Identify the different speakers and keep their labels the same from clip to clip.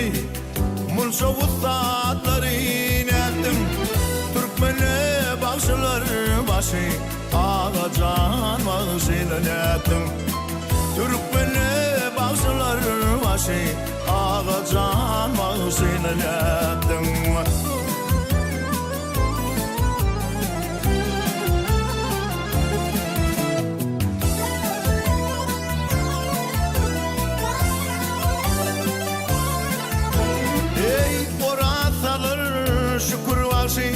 Speaker 1: bağışlayı Mulsa ustadları inettim Türkmen'e bağışlar başı Ağacan bağışıyla nettim Türkmen'e bağışlar başı Ağacan bağışıyla nettim Şükür varsi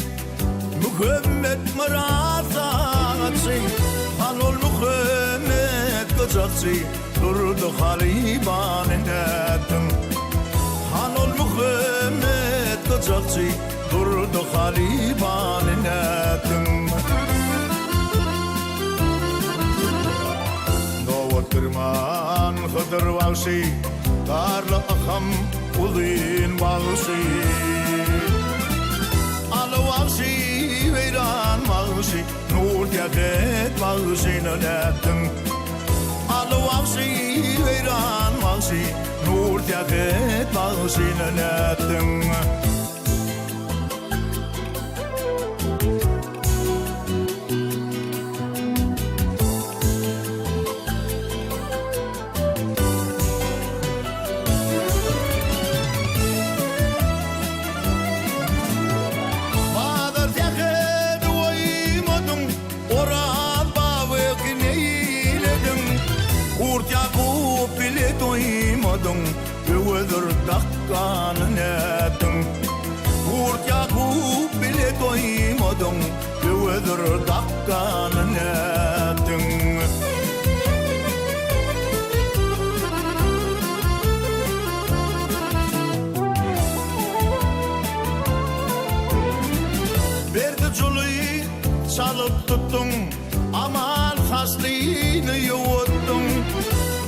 Speaker 1: Muhammed marazatsi Halol Muhammed kazaksi Durdu haliban enetim Halol Muhammed kazaksi Durdu haliban enetim Dovat kırman Hıdır varsi Darla akam Ulin varsi Bağışı, veyran bağışı, nur diyaket bağışını nettim Alı bağışı, veyran bağışı, nur diyaket bağışını nettim Över dakkan netim Vurt Yakup bile doymadım Över dakkan netim Berdi çoluyu çalıp tuttum Aman saslığını yoğurttum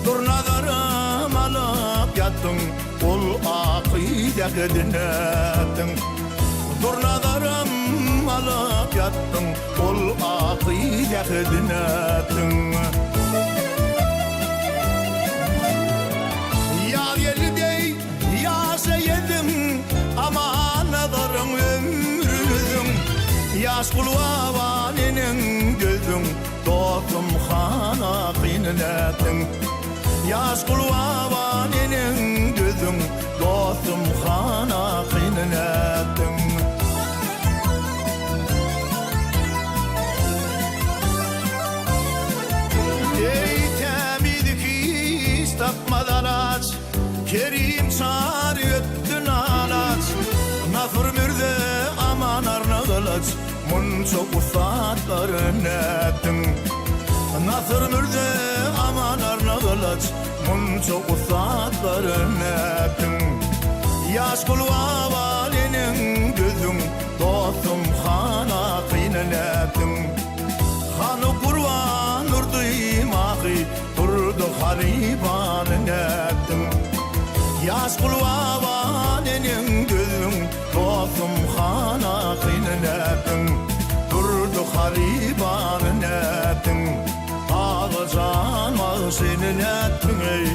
Speaker 1: Durnadarım alıp yattım Ol akide dinettim Durnadarım alıp yattım Ol akide dinettim Ya yeli dey ya seyedim Aman nadarım ömrüdüm Yaş kulva valinin gözüm Dostum xana qinnetim Yaş kulva valinin gözüm Dostum xana qinnetim Ey temidki istapmadan aç Kerim çar öttün alaç Nafır mürde aman arna kılıç Munço ustadların ettim Nasır mürde aman arna kılıç Munço ustadların ettim Yaş kulva valinin gözüm Dostum xana qiynetim Xanı kurvan urduyum ahi Durdu haliban ettim Yaş kulva valinin gözüm Dostum xana qiynetim Durdu haliban ettim Ağacan ağzını ettim ey